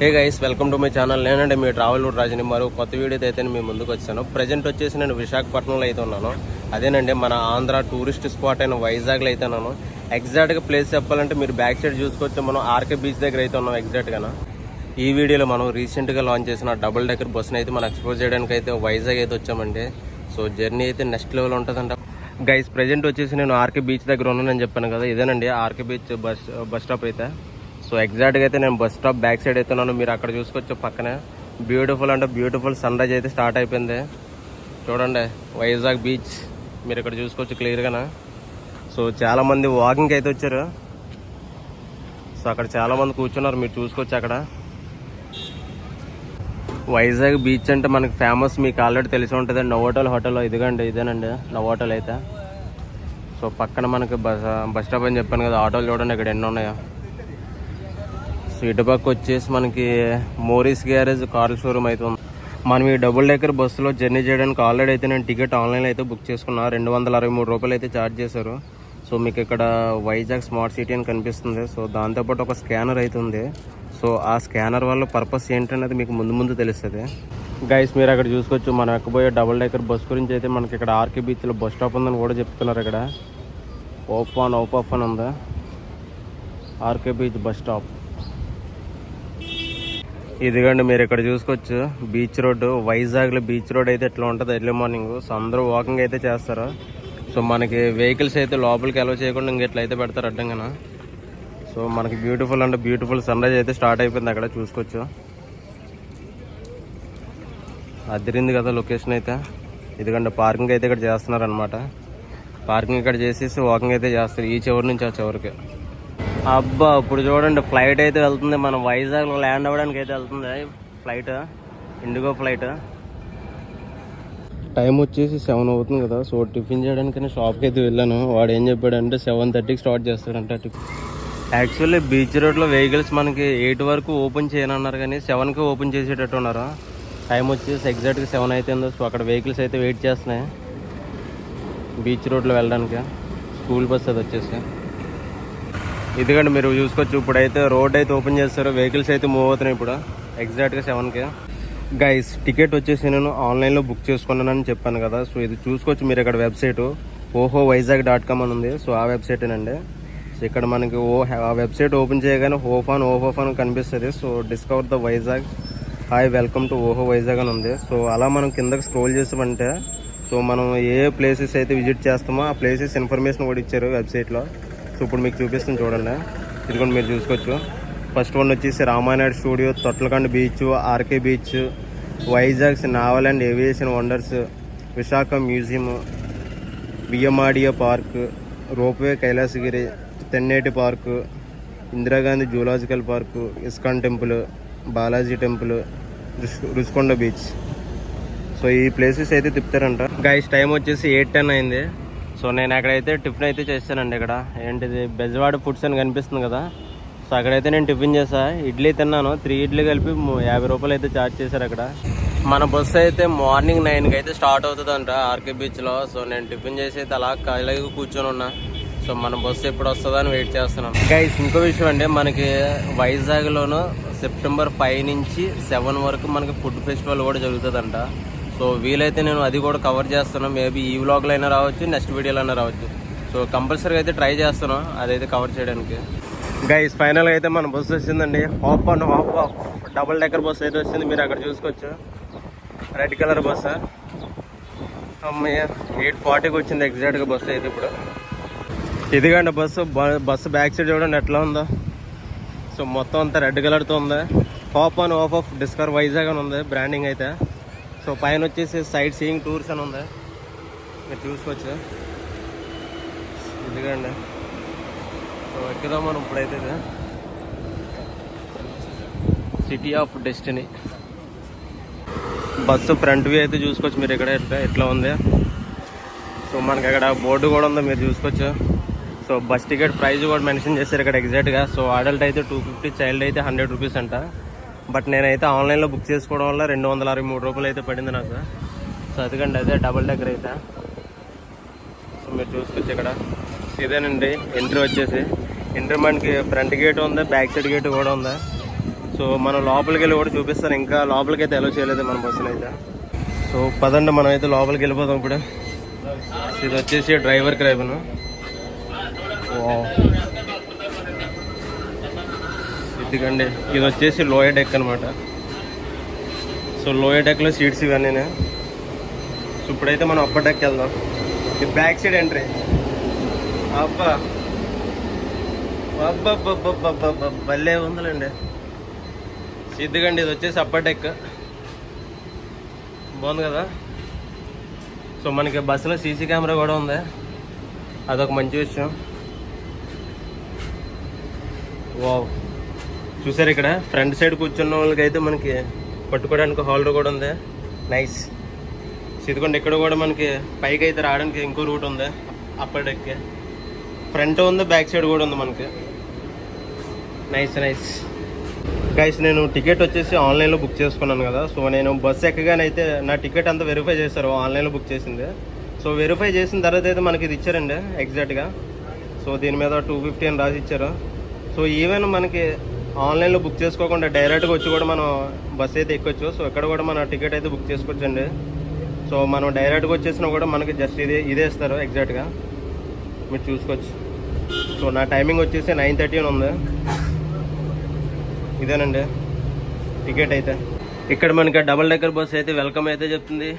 Hey guys, welcome to my channel. నేనంటే మీ travel రాజుని మరో కొత్త వీడియోతో అయితే మీ ముందుకు వచ్చాను. ప్రజెంట్ వచ్చేసి నేను విశాఖపట్నంలో అయితే ఉన్నాను. అదేనండి మన ఆంధ్ర టూరిస్ట్ స్పాట్ అయిన వైజాగ్లో అయితే ఉన్నాను. ఎగ్జాక్ట్గా ప్లేస్ చెప్పాలంటే మీరు బ్యాక్ సైడ్ చూసుకోవచ్చు. మనం ఆర్కే బీచ్ దగ్గర అయితే ఉన్నాం ఎగ్జాక్ట్గా. ఈ వీడియోలో మనం రీసెంట్గా లాంచ్ చేసిన డబుల్ డెక్కర్ బస్సుని అయితే మనం ఎక్స్ప్లోర్ చేయడానికి అయితే వైజాగ్ అయితే వచ్చామండి. సో జర్నీ అయితే నెక్స్ట్ లెవెల్ ఉంటుందంట. గైస్ ప్రజెంట్ వచ్చేసి నేను ఆర్కే బీచ్ దగ్గర ఉన్నానని చెప్పాను కదా, ఇదేనండి ఆర్కే బీచ్ బస్ స్టాప్ అయితే. సో ఎగ్జాక్ట్గా అయితే నేను బస్ స్టాప్ బ్యాక్ సైడ్ అయితే ఉన్నాను. మీరు అక్కడ చూసుకోవచ్చు పక్కనే బ్యూటిఫుల్ అంటే బ్యూటిఫుల్ సన్ రైజ్ అయితే స్టార్ట్ అయిపోయింది. చూడండి వైజాగ్ బీచ్ మీరు ఇక్కడ చూసుకోవచ్చు క్లియర్గానే. సో చాలామంది వాకింగ్ అయితే వచ్చారు. సో అక్కడ చాలామంది కూర్చున్నారు, మీరు చూసుకోవచ్చు అక్కడ. వైజాగ్ బీచ్ అంటే మనకి ఫేమస్, మీకు ఆల్రెడీ తెలిసి ఉంటుంది. నవోటల్ హోటల్ ఇదేనండి నవోటల్ అయితే. సో పక్కన మనకి బస్ స్టాప్ అని చెప్పాను కదా, ఆటోలు చూడండి ఇక్కడ ఎన్ని ఉన్నాయో. సో ఇటుపక్క వచ్చేసి మనకి మోరీస్ గ్యారేజ్ కార్ల షోరూమ్ అయితే ఉంది. మనం ఈ డబుల్ డెక్కర్ బస్సులో జర్నీ చేయడానికి ఆల్రెడీ అయితే నేను టికెట్ ఆన్లైన్లో అయితే బుక్ చేసుకున్నా. 263 రూపాయలు అయితే ఛార్జ్ చేశారు. సో మీకు ఇక్కడ వైజాగ్ స్మార్ట్ సిటీ అని కనిపిస్తుంది. సో దాంతోపాటు ఒక స్కానర్ అయితే ఉంది. సో ఆ స్కానర్ వల్ల పర్పస్ ఏంటనేది మీకు ముందు తెలుస్తుంది. గైస్ మీరు అక్కడ చూసుకోవచ్చు మనం ఎక్కబోయే డబుల్ డెక్కర్ బస్ గురించి అయితే మనకి ఇక్కడ ఆర్కే బీచ్లో బస్ స్టాప్ ఉందని కూడా చెప్తున్నారు. ఇక్కడ ఓప్ అని ఉంది ఆర్కే బీచ్ బస్ స్టాప్. ఇదిగండి మీరు ఇక్కడ చూసుకోవచ్చు బీచ్ రోడ్డు. వైజాగ్లో బీచ్ రోడ్ అయితే ఎట్లా ఉంటుంది ఎర్లీ మార్నింగ్. సో అందరూ వాకింగ్ అయితే చేస్తారు. సో మనకి వెహికల్స్ అయితే లోపలికి అలౌ చేయకుండా ఇంకెట్లయితే పెడతారు అడ్డంగా. సో మనకి బ్యూటిఫుల్ అంటే బ్యూటిఫుల్ సన్ రైజ్ అయితే స్టార్ట్ అయిపోయింది అక్కడ చూసుకోవచ్చు. అదిరింది కదా లొకేషన్ అయితే. ఇదిగండి పార్కింగ్ అయితే ఇక్కడ చేస్తున్నారు అనమాట. పార్కింగ్ ఇక్కడ చేసేసి వాకింగ్ అయితే చేస్తారు ఈ చివరి నుంచి ఆ చివరికి. అబ్బా ఇప్పుడు చూడండి ఫ్లైట్ అయితే వెళ్తుంది. మనం వైజాగ్లో ల్యాండ్ అవ్వడానికి అయితే వెళ్తుంది ఫ్లైట్, ఇండిగో ఫ్లైట్. టైం వచ్చేసి 7 అవుతుంది కదా. సో టిఫిన్ చేయడానికి షాప్కి అయితే వెళ్ళాను. వాడు ఏం చెప్పాడంటే 7:30కి స్టార్ట్ చేస్తాడంట టిఫిన్. యాక్చువల్లీ బీచ్ రోడ్లో వెహికల్స్ మనకి 8 వరకు ఓపెన్ చేయనన్నారు, కానీ 7కి ఓపెన్ చేసేటట్టు ఉన్నారు. టైం వచ్చేసి ఎగ్జాక్ట్గా 7 అయిపోయింది. సో అక్కడ వెహికల్స్ అయితే వెయిట్ చేస్తున్నాయి బీచ్ రోడ్లో వెళ్ళడానికి. స్కూల్ బస్ అది వచ్చేసి ఇదిగండి మీరు చూసుకోవచ్చు. ఇప్పుడైతే రోడ్ అయితే ఓపెన్ చేస్తారు, వెహికల్స్ అయితే మూవ్ అవుతున్నాయి ఇప్పుడు ఎగ్జాక్ట్గా 7కి. గైస్ టికెట్ వచ్చేసి నేను ఆన్లైన్లో బుక్ చేసుకున్నానని చెప్పాను కదా. సో ఇది చూసుకోవచ్చు మీరు ఇక్కడ వెబ్సైట్ ohovyzag.com అని ఉంది. సో ఆ వెబ్సైటేనండి. సో ఇక్కడ మనకి ఆ వెబ్సైట్ ఓపెన్ చేయగానే ఓఫ్ అని కనిపిస్తుంది. So discover the Vizag, hi welcome to ఓహో వైజాగ్ అని ఉంది. సో అలా మనం కిందకి స్క్రోల్ చేసామంటే సో మనం ఏ ప్లేసెస్ అయితే విజిట్ చేస్తామో ఆ ప్లేసెస్ ఇన్ఫర్మేషన్ కూడా ఇచ్చారు వెబ్సైట్లో. సో ఇప్పుడు మీకు చూపిస్తుంది చూడండి, ఇది కూడా మీరు చూసుకోవచ్చు. ఫస్ట్ వన్ వచ్చేసి Ramanaidu studio, Thotlakonda beach, RK beach, Vizag's naval and aviation wonders, Visakha museum, బియ్యమాడియా park, ropeway Kailasagiri, Tenneti park, Indira Gandhi zoological park, ISKCON temple, Balaji temple, Rushikonda beach. So ఈ ప్లేసెస్ అయితే తిప్పుతారంట. గైస్ టైం వచ్చేసి 8:10 అయింది. సో నేను అక్కడైతే టిఫిన్ అయితే చేశానండి. ఇక్కడ ఏంటిది బెజవాడ ఫుడ్స్ అని కనిపిస్తుంది కదా. సో అక్కడైతే నేను టిఫిన్ చేసా, ఇడ్లీ తిన్నాను. 3 ఇడ్లీ కలిపి 50 రూపాయలు అయితే ఛార్జ్ చేశారు అక్కడ. మన బస్సు అయితే మార్నింగ్ 9కి అయితే స్టార్ట్ అవుతుందంట ఆర్కే బీచ్లో. సో నేను టిఫిన్ చేసి అయితే అలా ఖాళీగా కూర్చొని ఉన్నా. సో మన బస్సు ఎప్పుడు వస్తుందో అని వెయిట్ చేస్తున్నాను. గైస్ ఇంకో విషయం అంటే మనకి వైజాగ్లోను సెప్టెంబర్ 5 నుంచి 7 వరకు మనకి ఫుడ్ ఫెస్టివల్ కూడా జరుగుతుందంట. సో వీలైతే నేను అది కూడా కవర్ చేస్తాను. మేబీ ఈ వ్లాగ్లో అయినా రావచ్చు, నెక్స్ట్ వీడియోలో అయినా రావచ్చు. సో కంపల్సరీగా అయితే ట్రై చేస్తాను అదైతే కవర్ చేయడానికి. గైస్ ఫైనల్గా అయితే మన బస్సు వచ్చిందండి. హాఫ్ డబుల్ డెక్కర్ బస్సు అయితే వచ్చింది. మీరు అక్కడ చూసుకోవచ్చు రెడ్ కలర్ బస్సు. అమ్మయ్య 8:40కి వచ్చింది ఎగ్జాక్ట్గా బస్సు అయితే. ఇప్పుడు ఇదిగండి బస్సు బ్యాక్ సైడ్ చూడండి ఎట్లా ఉందో. సో మొత్తం అంతా రెడ్ కలర్తో ఉంది. ఆఫ్ డిస్కవర్ వైజాగ్ అని ఉంది బ్రాండింగ్ అయితే. సో పైన వచ్చేసి సైట్ సీయింగ్ టూర్స్ అని ఉంది, మీరు చూసుకోవచ్చు. ఇదిగండి సో ఎక్కుదాం మనం ఇప్పుడైతే city of destiny. Bus front view అయితే చూసుకోవచ్చు మీరు ఇక్కడ ఎట్లా ఉంది. సో మనకి అక్కడ బోర్డు కూడా ఉందో మీరు చూసుకోవచ్చు. సో బస్ టికెట్ ప్రైస్ కూడా మెన్షన్ చేశారు ఇక్కడ ఎగ్జాక్ట్గా. సో అడల్ట్ అయితే 250, చైల్డ్ అయితే 100 రూపీస్ అంట. బట్ నేనైతే ఆన్లైన్లో బుక్ చేసుకోవడం వల్ల 263 రూపాయలు అయితే పడింది నాకు. సో అందుకండి అదే డబుల్ డెక్కర్ అయితే. సో మీరు చూసుకోవచ్చు ఇక్కడ ఇదేనండి ఎంట్రీ వచ్చేసి. ఎంట్రీ మనకి ఫ్రంట్ గేట్ ఉంది, బ్యాక్ సైడ్ గేట్ కూడా ఉంది. సో మనం లోపలికి వెళ్ళి కూడా చూపిస్తాను. ఇంకా లోపలికి అయితే ఎలా చేయలేదు మన బస్సులో అయితే. సో పదండి మనం అయితే లోపలికి వెళ్ళిపోతాం ఇప్పుడు. ఇది వచ్చేసి డ్రైవర్ క్రైబన్. ఇదిగండి ఇది వచ్చేసి లోయర్ డెక్ అనమాట. సో లోయర్ డెక్లో సీట్స్ ఇవన్నీ. సో ఇప్పుడైతే మనం అప్పర్ డెక్ వెళ్దాం. ఇది బ్యాక్ సైడ్ ఎంట్రీ. అబ్బా అబ్బబ్బబ్బబ్బబ్బబ్బ భలే ఉందండి. ఇదిగండి ఇది వచ్చేసి అప్పర్ డెక్. బాగుంది కదా. సో మనకి బస్సులో సీసీ కెమెరా కూడా ఉంది, అదొక మంచి విషయం. వావ్, చూసారు ఇక్కడ ఫ్రంట్ సైడ్ కూర్చున్న వాళ్ళకి అయితే మనకి పట్టుకోవడానికి హోల్డర్ కూడా ఉంది. నైస్. ఇదిగోండి ఇక్కడ కూడా మనకి పైకి అయితే రావడానికి ఇంకో రూట్ ఉంది. అప్పర్ డెక్కి ఫ్రంట్ ఉంది, బ్యాక్ సైడ్ కూడా ఉంది మనకి. Nice nice guys. నేను టికెట్ వచ్చేసి ఆన్లైన్లో బుక్ చేసుకున్నాను కదా. సో నేను బస్సు ఎక్కగానైతే నా టికెట్ అంతా వెరిఫై చేశారు, ఆన్లైన్లో బుక్ చేసింది. సో వెరిఫై చేసిన తర్వాత అయితే మనకి ఇది ఇచ్చారండి ఎగ్జాక్ట్గా. సో దీని మీద 250 అని రాసి ఇచ్చారు. సో ఈవెన్ మనకి ఆన్లైన్లో బుక్ చేసుకోకుండా డైరెక్ట్గా వచ్చి కూడా మనం బస్సు అయితే ఎక్కొచ్చు. సో ఎక్కడ కూడా మన టికెట్ అయితే బుక్ చేసుకోవచ్చండి. సో మనం డైరెక్ట్గా వచ్చేసినా కూడా మనకి జస్ట్ ఇదే ఇస్తారు ఎగ్జాక్ట్గా, మీరు చూసుకోవచ్చు. సో నా టైమింగ్ వచ్చేసి 9:30 అని ఉంది. ఇదేనండి టికెట్ అయితే. ఇక్కడ మనకి డబుల్ డెక్కర్ బస్ అయితే వెల్కమ్ అయితే చెప్తుంది.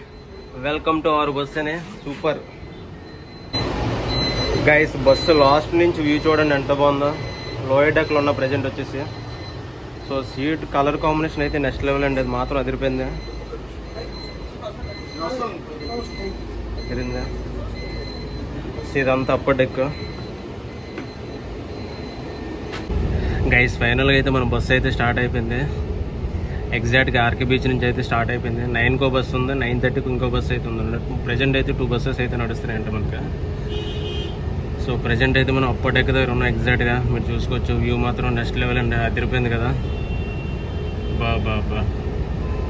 వెల్కమ్ టు అవర్ బస్ అని. Super guys. బస్సు లాస్ట్ నుంచి వ్యూ చూడండి ఎంత బాగుందో. లోయర్ డెక్లో ఉన్న ప్రజెంట్ వచ్చేసి. సో సీట్ కలర్ కాంబినేషన్ అయితే నెక్స్ట్ లెవెల్ అండి, అది మాత్రం అదిరిపోయింది. ఇదంతా అప్పర్ డెక్ గైస్. ఫైనల్గా అయితే మన బస్సు అయితే స్టార్ట్ అయిపోయింది. ఎగ్జాక్ట్గా ఆర్కే బీచ్ నుంచి అయితే స్టార్ట్ అయిపోయింది. 9కో బస్సు ఉంది, 9:30కి ఇంకో బస్సు అయితే ఉంది. ప్రజెంట్ అయితే 2 బస్సెస్ అయితే నడుస్తున్నాయంట మనకి. సో ప్రజెంట్ అయితే మనం అప్పర్ డెక్ దగ్గర ఉన్నాం ఎగ్జాక్ట్గా, మీరు చూసుకోవచ్చు. వ్యూ మాత్రం నెక్స్ట్ లెవెల్ అండి, అదిరిపోయింది కదా. బా.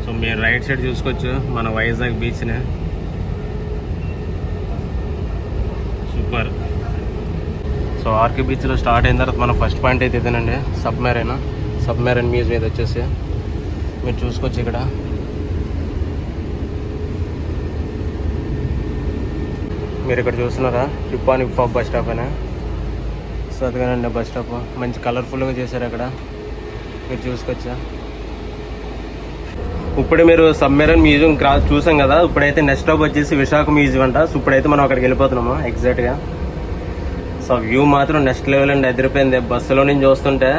సో మీరు రైట్ సైడ్ చూసుకోవచ్చు మన వైజాగ్ బీచ్ని. సూపర్. సో ఆర్కే బీచ్లో స్టార్ట్ అయిన తర్వాత మన ఫస్ట్ పాయింట్ అయితే ఇదేనండి, సబ్మెరైన్ మ్యూజియం మీద వచ్చేసి మీరు చూసుకోవచ్చు. ఇక్కడ మీరు ఇక్కడ చూస్తున్నారా, టిప్పాన్ హిప్-హాప్ బస్ స్టాప్ అయినా. సో అదిగానండి బస్ స్టాప్, మంచి కలర్ఫుల్గా చేశారు అక్కడ, మీరు చూసుకోవచ్చా. ఇప్పుడు మీరు సబ్మెరైన్ మ్యూజియం చూసాం కదా. ఇప్పుడైతే నెక్స్ట్ స్టాప్ వచ్చేసి విశాఖ మ్యూజియం అంట. సో ఇప్పుడైతే మనం అక్కడికి వెళ్ళిపోతున్నాము ఎగ్జాక్ట్గా. సో వ్యూ మాత్రం నెక్స్ట్ లెవెల్ అండి, అదిరిపోయింది. బస్సులో నుంచి చూస్తుంటే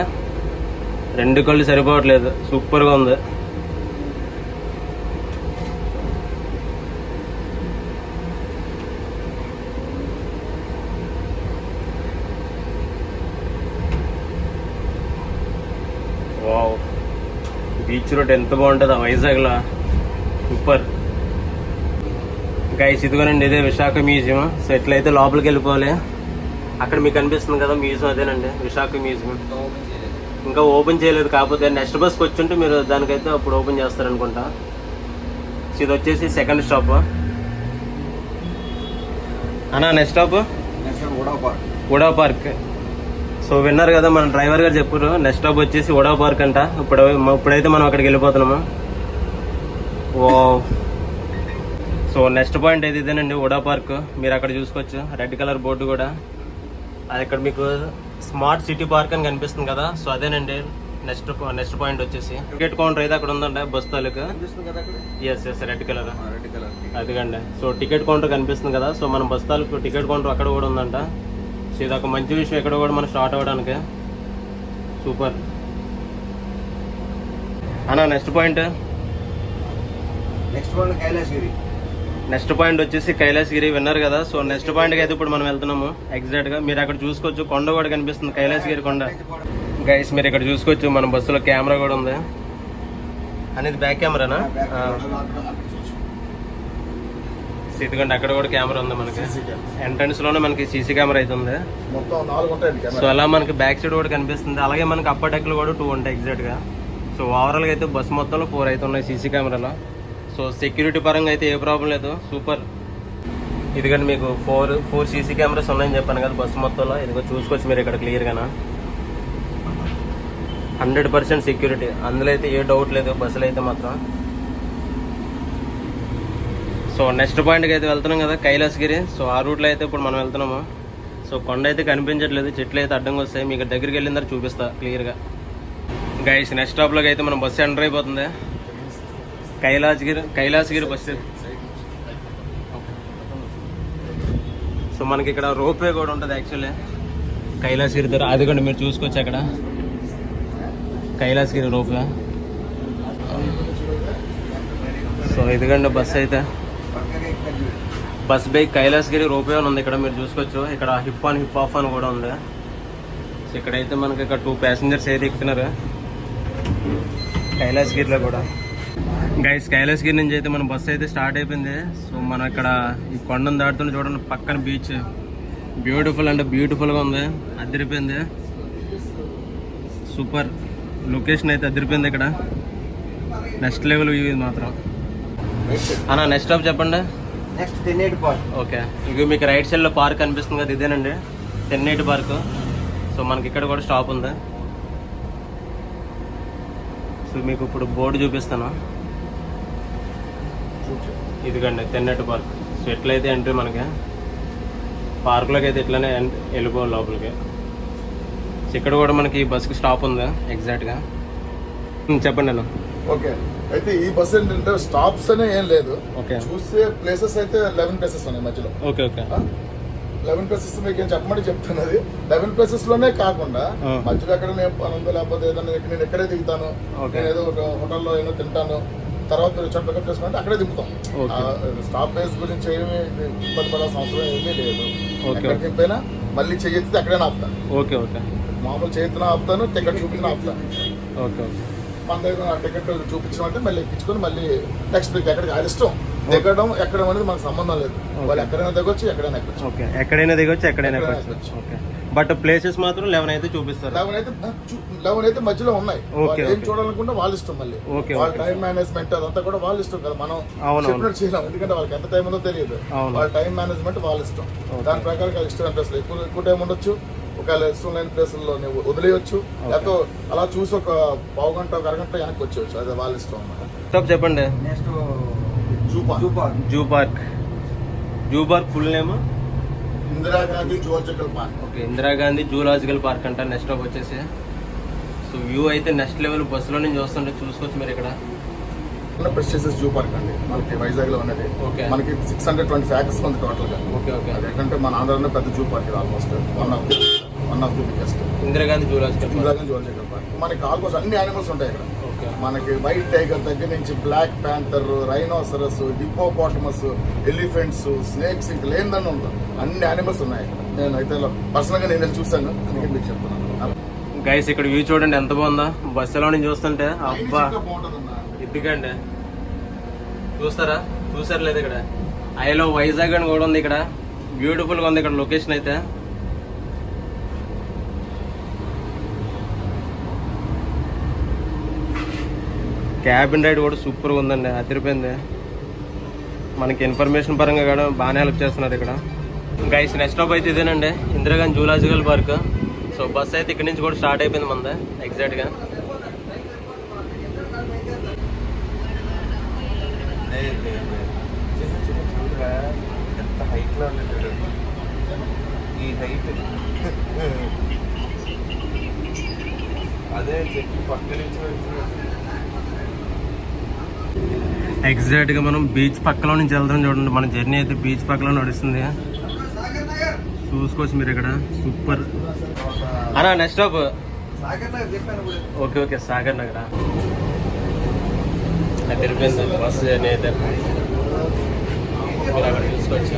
2 కళ్ళు సరిపోవట్లేదు, సూపర్గా ఉంది. వావ్, బీచ్ రోడ్ ఎంత బాగుంటుంది ఆ వైజాగ్లో, సూపర్ గైస్. ఇదిగోనండి ఇదే విశాఖ మ్యూజియం. సో ఎట్లయితే లోపలికి వెళ్ళిపోవాలి. అక్కడ మీకు కనిపిస్తుంది కదా మ్యూజియం, అదేనండి విశాఖ మ్యూజియం. ఇంకా ఓపెన్ చేయలేదు, కాకపోతే నెక్స్ట్ బస్కి వచ్చుంటే మీరు దానికైతే అప్పుడు ఓపెన్ చేస్తారనుకుంటా. సో ఇది వచ్చేసి సెకండ్ స్టాప్ అన్నా. నెక్స్ట్ స్టాప్ ఉడా పార్క్. సో విన్నారు కదా, మన డ్రైవర్ గారు చెప్పారు నెక్స్ట్ స్టాప్ వచ్చేసి ఉడా పార్క్ అంట. ఇప్పుడైతే మనం అక్కడికి వెళ్ళిపోతున్నాము. ఓ, సో నెక్స్ట్ పాయింట్ అయితే ఇదేనండి ఉడా పార్క్. మీరు అక్కడ చూసుకోవచ్చు రెడ్ కలర్ బోర్డు కూడా. అది ఇక్కడ మీకు స్మార్ట్ సిటీ పార్క్ అని కనిపిస్తుంది కదా. సో అదేనండి నెక్స్ట్ పాయింట్ వచ్చేసి టికెట్ కౌంటర్ అయితే అక్కడ ఉందండి బస్ తాలూకా. ఎస్ రెడ్ కలర్ అదిగండి. సో టికెట్ కౌంటర్ కనిపిస్తుంది కదా. సో మన బస్ తాలూకు టికెట్ కౌంటర్ అక్కడ కూడా ఉందంట. సో ఇది ఒక మంచి విషయం ఇక్కడ కూడా మనం స్టార్ట్ అవ్వడానికి. సూపర్ అన్నా. నెక్స్ట్ పాయింట్ నెక్స్ట్ పాయింట్ వచ్చేసి కైలాసగిరి. విన్నారు కదా. సో నెక్స్ట్ పాయింట్కి అయితే ఇప్పుడు మనం వెళ్తున్నాము ఎగ్జాక్ట్గా. మీరు అక్కడ చూసుకోవచ్చు కొండ కూడా కనిపిస్తుంది, కైలాసగిరి కొండ. గైస్ మీరు ఇక్కడ చూసుకోవచ్చు మన బస్సులో కెమెరా కూడా ఉంది. అనేది బ్యాక్ కెమెరానా? ఇదిగోండి అక్కడ కూడా కెమెరా ఉంది మనకి. ఎంట్రన్స్ లోనే మనకి సీసీ కెమెరా అయితే ఉంది. సో అలా మనకి బ్యాక్ సైడ్ కూడా కనిపిస్తుంది. అలాగే మనకి అప్పర్ డెక్లు కూడా 2 ఉంటాయి ఎగ్జాక్ట్గా. సో ఓవరాల్గా అయితే బస్సు మొత్తంలో 4 అయితే ఉన్నాయి సీసీ కెమెరాలో. సో సెక్యూరిటీ పరంగా అయితే ఏ ప్రాబ్లం లేదు, సూపర్. ఇదిగండి మీకు 4 సీసీ కెమెరాస్ ఉన్నాయని చెప్పాను కదా బస్సు మొత్తంలో. ఇదిగో చూసుకోవచ్చు మీరు ఇక్కడ క్లియర్గానా. 100% సెక్యూరిటీ, అందులో అయితే ఏ డౌట్ లేదు బస్సులో అయితే మాత్రం. సో నెక్స్ట్ పాయింట్కి అయితే వెళ్తున్నాం కదా, కైలాసగిరి. సో ఆ రూట్లో అయితే ఇప్పుడు మనం వెళ్తున్నాము. సో కొండ అయితే కనిపించట్లేదు, చెట్లు అయితే అడ్డంగా వస్తాయి. మీకు దగ్గరికి వెళ్ళిన తర్వాత చూపిస్తా క్లియర్గా. గైస్ నెక్స్ట్ స్టాప్లోకి అయితే మనం బస్సు ఎంటర్ అయిపోతుంది. కైలాసగిరి బస్సు. సో మనకి ఇక్కడ రోప్వే కూడా ఉంటుంది యాక్చువల్లీ కైలాసగిరి దగ్గర. అది కూడా మీరు చూసుకోవచ్చు అక్కడ కైలాసగిరి రోప్వే. సో ఇదిగండి బస్సు అయితే, బస్ బై కైలాసగిరి రోప్వే అని ఉంది ఇక్కడ మీరు చూసుకోవచ్చు. ఇక్కడ హిప్ ఆన్ హిప్ ఆఫ్ అని కూడా ఉంది. సో ఇక్కడైతే మనకి ఇక్కడ 2 ప్యాసింజర్స్ అయితే ఎక్కుతున్నారు కైలాసగిరిలో కూడా. గైస్ కైలాసగిరి నుంచి అయితే మన బస్సు అయితే స్టార్ట్ అయిపోయింది. సో మనం ఇక్కడ ఈ కొండను దాటుతుంటే చూడండి, పక్కన బీచ్ బ్యూటిఫుల్ అంటే బ్యూటిఫుల్గా ఉంది, అదిరిపోయింది. సూపర్ లొకేషన్ అయితే అదిరిపోయింది ఇక్కడ. నెక్స్ట్ లెవెల్ వ్యూ ఇది మాత్రం. అన్న నెక్స్ట్ స్టాప్ చెప్పండి. Next Tenneti park. ఓకే, ఇక మీకు రైట్ సైడ్లో పార్క్ కనిపిస్తుంది కదా, ఇదేనండి తెన్నేటి పార్క్. సో మనకి ఇక్కడ కూడా స్టాప్ ఉంది. సో మీకు ఇప్పుడు బోర్డు చూపిస్తాను, ఇదిగండి తెన్నేటి పార్క్. సో ఎట్లయితే ఎంట్రీ మనకి పార్క్లోకి అయితే ఇట్లానే వెళ్ళిపోవాలి లోపలికి. సో ఇక్కడ కూడా మనకి బస్కి స్టాప్ ఉంది ఎగ్జాక్ట్గా. చెప్పండి అన్న. ఓకే, అయితే ఈ బస్ ఏంటంటే స్టాప్స్ అనే ఏం లేదు. ఓకే, చూస్తే ప్లేసెస్ అయితే 11 ప్లేసెస్ ఉన్నాయి మధ్యలో. ఓకే ఓకే 11 ప్లేసెస్ మీకు ఏం చెప్పమని చెప్తున్నది. 11 ప్లేసెస్ లోనే కాకుండా మధ్యలో ఎక్కడ నేను పని ఉందో లేకపోతే ఏదైనా నేను ఎక్కడే దిగుతాను, నేను ఏదో ఒక హోటల్లో ఏదో తింటాను, తర్వాత చోట పికప్ చేసుకుంటే అక్కడే దింపుతాం. స్టాప్ బేస్ గురించి ఏమి ఇబ్బంది పడాల్సిన అవసరం ఏమీ లేదు. ఎక్కడికి దింపైనా మళ్ళీ చెయ్యెత్తితే అక్కడే ఆపుతాను. ఓకే ఓకే మామూలు చేతిన ఆపుతాను, టికెట్ చూపించిన ఆపుతాను. ఓకే ఓకే మన దగ్గర టికెట్ చూపించమంటే మళ్ళీ ఎక్కించుకొని మళ్ళీ నెక్స్ట్ వీక్ ఎక్కడికి అది ఇష్టం. దిగడం ఎక్కడం అనేది మనకు సంబంధం లేదు. వాళ్ళు ఎక్కడైనా దిగొచ్చు, ఎక్కడైనా ఎక్కొచ్చు. ఓకే, ఎక్కడైనా దిగొచ్చు, ఎక్కడైనా ఎక్కొచ్చు. ఓకే, బట్ ప్లేసెస్ మాత్రం 11 అయితే చూపిస్తారు. 11 అయితే మధ్యలో ఉన్నాయి. ఏం చూడాలనుకుంటే వాళ్ళ ఇష్టం. మళ్ళీ వాళ్ళ టైం మేనేజ్మెంట్ అదంతా కూడా వాళ్ళ ఇష్టం కదా, మనం చెప్పినట్టు చేయలేం. ఎందుకంటే వాళ్ళకి ఎంత టైం ఉందో తెలియదు. వాళ్ళ టైం మేనేజ్మెంట్ వాళ్ళ ఇష్టం. దాని ప్రకారం వాళ్ళకి ఇష్టం అనిపిస్తుంది. ఎక్కువ టైం ఉండొచ్చు, ఒకవేళ ఇష్టం లేని ప్లేసుల్లో వదిలేయచ్చు, లేకపోతే అలా చూసి ఒక పావు గంట ఒక అరగంట వెనక్కి వచ్చేయచ్చు. అదే వాళ్ళ ఇష్టం అన్నమాట. చెప్పండి. Next zoo park full name Indira Gandhi zoological park. Okay, Indira Gandhi zoological park అంట. నెక్స్ట్ స్టాప్ వచ్చేసి. సో వ్యూ అయితే నెక్స్ట్ లెవెల్. బస్సులో నుంచి చూస్తుంటే చూసుకోవచ్చు మీరు ఇక్కడ. ప్రెస్టీజియస్ జూ పార్క్ అండి మనకి వైజాగ్ లో ఉన్నది. మనకి 620 ఏకర్స్ ఉంది టోటల్ గా. ఓకే ఓకే, అదేంటంటే మన ఆంధ్రాలో పెద్ద zoo park almost one of the biggest Indira Gandhi zoological park. మనకి ఆల్మోస్ట్ అన్ని యానిమల్స్ ఉంటాయి ఇక్కడ. మనకి వైట్ టైగర్ దగ్గర నుంచి black panther, rhinoceros, hippopotamus, elephants, snakes, ఇంకా లేనిదని ఉంటుంది. అన్ని యానిమల్స్ ఉన్నాయి ఇక్కడ. నేను అయితే పర్సనల్ గా నేను చూసాను, అందుకే మీకు చెప్తున్నాను. గైస్ ఇక్కడ వ్యూ చూడండి ఎంత బాగుందా, బస్సులో నుంచి చూస్తుంటే. అబ్బా ఇదిగండి, చూసారు లేదు ఇక్కడ ఐ లవ్ వైజాగ్ అని కూడా ఉంది. ఇక్కడ బ్యూటిఫుల్ గా ఉంది ఇక్కడ లొకేషన్ అయితే. క్యాబిన్ రైడ్ కూడా సూపర్ గా ఉందండి, అదిరిపోయింది. మనకి ఇన్ఫర్మేషన్ పరంగా కూడా బాగానే హెల్ప్ చేస్తున్నారు ఇక్కడ. గైస్ నెక్స్ట్ స్టాప్ అయితే ఇదేనండి, Indira Gandhi zoological park. So bus అయితే ఇక్కడ నుంచి కూడా స్టార్ట్ అయిపోయింది మనది ఎగ్జాక్ట్ గా. ఎంత హైట్ లో ఉండేది ఈ హైట్. అదే చెట్టు పక్క నుంచి ఎగ్జాక్ట్ గా మనం బీచ్ పక్కలో నుంచి వెళ్తాం. చూడండి మన జర్నీ అయితే బీచ్ పక్కలో నడుస్తుంది, చూసుకోవచ్చు మీరు ఇక్కడ. సూపర్ అన్నా. Next stop okay okay Sagar Nagar. తిరిపోయింది బస్ జర్నీ అయితే. మీరు అక్కడ చూసుకోవచ్చు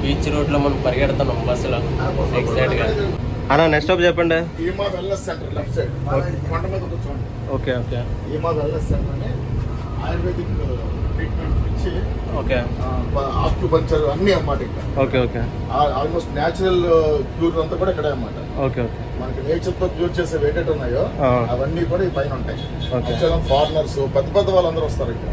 బీచ్ రోడ్ లో మనం పరిగెడుతున్నాం బస్సులో ఎగ్జాక్ట్ గా. అన్నా నెక్స్ట్ స్టాప్ చెప్పండి. ఈమా వెల్నెస్ సెంటర్ లెఫ్ట్ సైడ్ కొండ మీద కూర్చోండి. ఓకే ఓకే, ఈమా వెల్నెస్ సెంటర్ అని ఆయుర్వేదిక్ ట్రీట్మెంట్ ఇచ్చి ఓకే ఆక్యుపంచర్ అన్ని అన్నమాట ఇక్కడ. Okay okay, almost natural cure అంతా కూడా ఇక్కడే అన్నమాట. ఓకే ఓకే, మనకి నేచర్ తో క్యూర్ చేసేవి ఏటైతే ఉన్నాయో అవన్నీ కూడా ఈ పైన ఉంటాయి. ఓకే, ఫారినర్స్ పెద్ద వాళ్ళందరూ వస్తారు ఇక్కడ.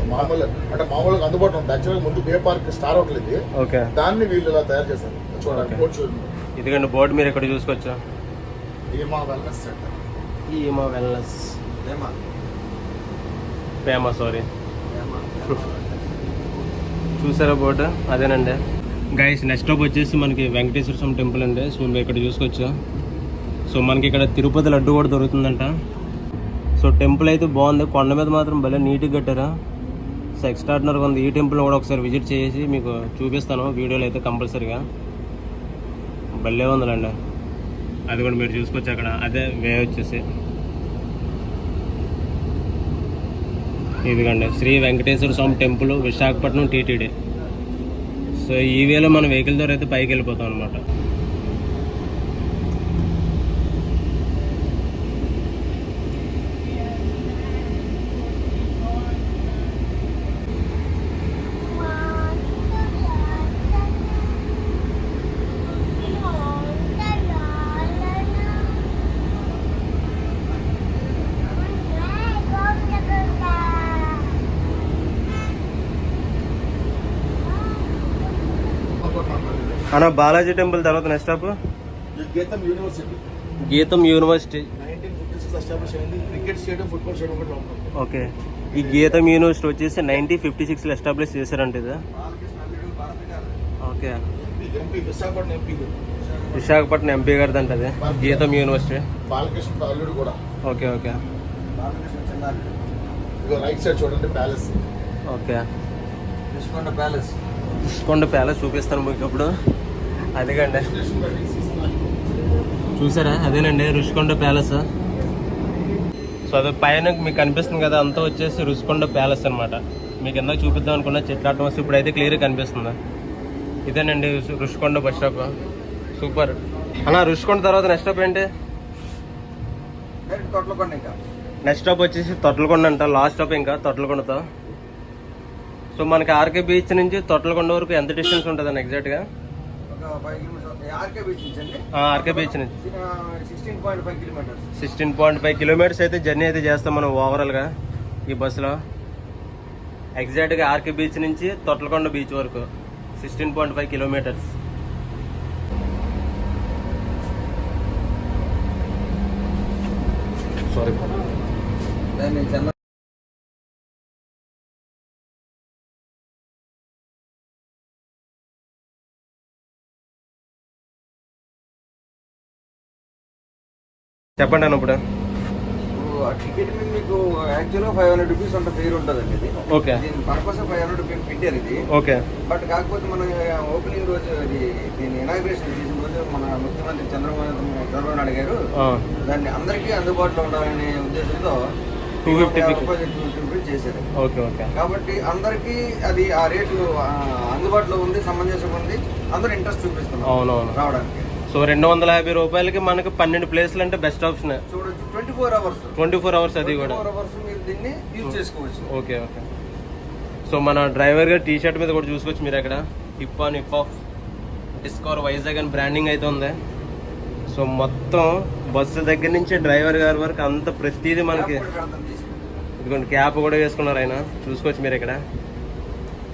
మామూలుగా అందుబాటులో ఉంటుంది. యాక్చువల్గా ముందు బే పార్క్ స్టార్ హోటల్ ఇది. ఓకే, దాన్ని వీళ్ళు ఇలా తయారు చేశారు. చూడండి బోర్డు చూడండి. ఇదిగండి బోర్డు మీరు ఇక్కడ చూసుకోవచ్చు. ఈమా వెల్నెస్ సెంటర్. ఈమా వెల్నెస్ ఏమా ఫేమా సారీ చూసారా బోర్డు అదేనండి గైస్. నెక్స్ట్ స్టాప్ వచ్చేసి మనకి వెంకటేశ్వర స్వామి టెంపుల్ అండి. సో మీరు ఇక్కడ చూసుకోవచ్చు. సో మనకి ఇక్కడ తిరుపతి లడ్డు కూడా దొరుకుతుందంట. సో టెంపుల్ అయితే బాగుంది, కొండ మీద మాత్రం భలే నీట్గా కట్టారా. సో ఎక్స్ట్రాడినరీగా ఉంది. ఈ టెంపుల్ కూడా ఒకసారి విజిట్ చేసి మీకు చూపిస్తాను వీడియోలో అయితే కంపల్సరీగా. భలే ఉందండి, అది కూడా మీరు చూసుకోవచ్చు. అక్కడ అదే వే వచ్చేసి ఇదిగండి శ్రీ వెంకటేశ్వర స్వామి టెంపుల్, విశాఖపట్నం టీటీడీ. సో ఈ వేలో మనం వెహికల్ ద్వారా అయితే పైకి వెళ్ళిపోతాం అనమాట. అన్న బాలాజీ టెంపుల్ తర్వాత నెక్స్ట్ స్టాప్ గీతం యూనివర్సిటీ. గీతం యూనివర్సిటీ 1956 ఎస్టాబ్లిష్ అయింది. క్రికెట్ స్టేడియం, ఫుట్బాల్ స్టేడియం కూడా ఉంటుంది. ఓకే. ఈ గీతం యూనివర్సిటీ వచ్చేసి 1956లో ఎస్టాబ్లిష్ చేశారంట ఇది. Okay. MP Visakhapatnam MP Visakhapatnam MP గారిది అంట అది గీతం యూనివర్సిటీ. బాలకృష్ణ అల్లుడు కూడా. Okay okay. ఇదిగో రైట్ సైడ్ చూడండి palace. Okay. Rushikonda palace. Rushikonda palace చూపిస్తాను మీకు ఇప్పుడు. అదిగండి చూసారా, అదేనండి రుషికొండ ప్యాలెస్. సో అది పైన మీకు కనిపిస్తుంది కదా, అంతా వచ్చేసి రుషికొండ ప్యాలెస్ అనమాట. మీకు ఎంత చూపిద్దాం అనుకున్న చెట్ల అట్మాస్ఫియర్ ఇప్పుడు అయితే క్లియర్గా కనిపిస్తుంది. ఇదేనండి రుషికొండ బస్ స్టాప్. సూపర్ అన్న. రుషికొండ తర్వాత నెక్స్ట్ స్టాప్ ఏంటి? తొట్లకొండ. ఇంకా నెక్స్ట్ స్టాప్ వచ్చేసి తొట్లకొండ అంట, లాస్ట్ స్టాప్ ఇంకా తొట్లకొండతో. సో మనకి ఆర్కే బీచ్ నుంచి తొట్లకొండ వరకు ఎంత డిస్టెన్స్ ఉంటుంది అన్న ఎగ్జాక్ట్గా? ఒక 5 కిలోమీటర్స్. ఆర్కే బీచ్ నుంచి అండి. ఆర్కే బీచ్ నుంచి 16.5 కిలోమీటర్స్. 16.5 కిలోమీటర్స్ అయితే జర్నీ అయితే చేస్తాం మనం ఓవరాల్గా ఈ బస్సులో. ఎగ్జాక్ట్గా ఆర్కే బీచ్ నుంచి తొట్లకొండ బీచ్ వరకు 16.5 కిలోమీటర్స్. సారీ. దాన్ని చెన్న చెప్పండి అన్న ఇప్పుడు. టికెట్ మీద మీకు యాక్చువల్గా 500 రూపీస్ అంత ఫేర్ ఉంటుందండి ఇది. ఓకే. దీని పర్పస్ 500 రూపీస్ పెట్టారు ఇది. ఓకే. బట్ కాకపోతే మన ఓపెనింగ్ రోజు దీని ఇనాగ్రేషన్ చేసిన రోజు మన ముఖ్యమంత్రి చంద్రబాబు నాయుడు గారు దాన్ని అందరికీ అందుబాటులో ఉండాలనే ఉద్దేశంతో 250 రూపీస్ చేశారు. Okay okay. కాబట్టి అందరికీ అది ఆ రేటు అందుబాటులో ఉంది, సమంజసం ఉంది, అందరూ ఇంట్రెస్ట్ చూపిస్తున్నారు అవునవును రావడానికి. సో 250 రూపాయలకి మనకి 12 ప్లేస్లు అంటే బెస్ట్ ఆప్షన్. చూడొచ్చు 24 అవర్స్. 24 అవర్స్ అది కూడా. 24 అవర్స్ మీరు దీన్ని యూజ్ చేసుకోవచ్చు. Okay okay. సో మన డ్రైవర్ గారు టీ షర్ట్ మీద కూడా చూసుకోవచ్చు మీరు అక్కడ. Hip on hip of discover Vizag అని బ్రాండింగ్ అయితే ఉంది. సో మొత్తం బస్సు దగ్గర నుంచి డ్రైవర్ గారి వరకు అంత ప్రతిదీ మనకి. ఇదిగోండి క్యాప్ కూడా వేసుకున్నారు ఆయన, చూసుకోవచ్చు మీరు ఇక్కడ.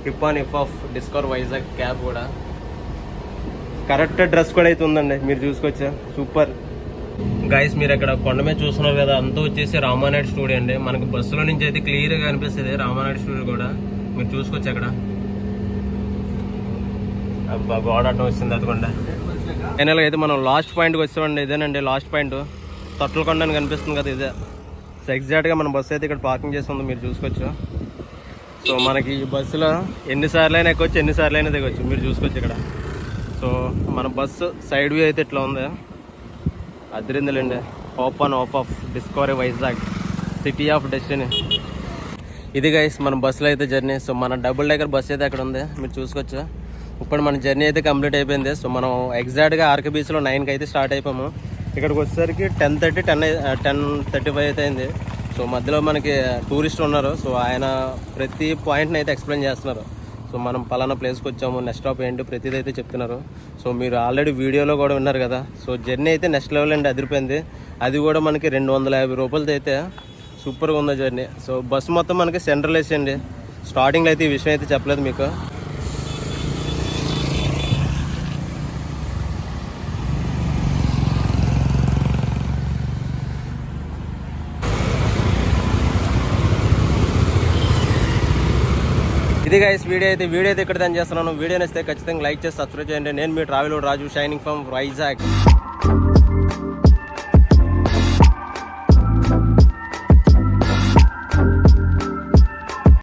Hip on hip of discover Vizag cap కూడా. కరెక్ట్ డ్రెస్ కూడా అయితే ఉందండి, మీరు చూసుకోవచ్చా. Super guys. మీరు అక్కడ కొండ మీద చూస్తున్నారు కదా, అంతా వచ్చేసి రామానాయుడు స్టూడియో అండి. మనకు బస్సులో నుంచి అయితే క్లియర్గా కనిపిస్తుంది రామానాయుడు స్టూడియో కూడా, మీరు చూసుకోవచ్చు అక్కడ. అబ్బా గోడ అడ్డం వచ్చింది అదిగోండి. ఫైనల్గా అయితే మనం లాస్ట్ పాయింట్కి వచ్చామండి. ఇదేనండి లాస్ట్ పాయింట్, తొట్లకొండ అని కనిపిస్తుంది కదా ఇదే. సో ఎగ్జాక్ట్గా మన బస్సు అయితే ఇక్కడ పార్కింగ్ చేసి ఉంది, మీరు చూసుకోవచ్చు. సో మనకి ఈ బస్సులో ఎన్నిసార్లు అయినా ఎక్కొచ్చు, ఎన్నిసార్లు అయినా దిగొచ్చు, మీరు చూసుకోవచ్చు ఇక్కడ. సో మన బస్సు సైడ్ వ్యూ అయితే ఇట్లా ఉంది, అదిరిందులేండి. Open of discovery Vizag city of destiny. ఇది గైస్ మన బస్సులో అయితే జర్నీ. సో మన డబుల్ డెక్కర్ బస్సు అయితే అక్కడ ఉంది, మీరు చూసుకోవచ్చు. ఇప్పుడు మన జర్నీ అయితే కంప్లీట్ అయిపోయింది. సో మనం ఎగ్జాక్ట్గా ఆర్కే బీచ్లో 9కి అయితే స్టార్ట్ అయిపోయాము. ఇక్కడికి వచ్చేసరికి 10:35 అయితే అయింది. సో మధ్యలో మనకి టూరిస్టులు ఉన్నారు. సో ఆయన ప్రతి పాయింట్ని అయితే ఎక్స్ప్లెయిన్ చేస్తున్నారు. సో మనం పలానా ప్లేస్కి వచ్చాము, నెక్స్ట్ స్టాప్ ఏంటి ప్రతిదీ అయితే చెప్తున్నారు. సో మీరు ఆల్రెడీ వీడియోలో కూడా విన్నారు కదా. సో జర్నీ అయితే నెక్స్ట్ లెవెల్ అండి, అదిరిపోయింది. అది కూడా మనకి 250 రూపాయలతో అయితే సూపర్గా ఉంది జర్నీ. సో బస్సు మొత్తం మనకి సెంట్రల్ ఏసీ అండి. స్టార్టింగ్లో అయితే ఈ విషయం అయితే చెప్పలేదు మీకు. ఇది గైస్ వీడియో అయితే ఇక్కడ దాన్ని చేస్తున్నాను. వీడియో నచ్చితే ఖచ్చితంగా లైక్ చేసి సబ్స్క్రైబ్ చేయండి. నేను మీ travel Raju shining from Vizag.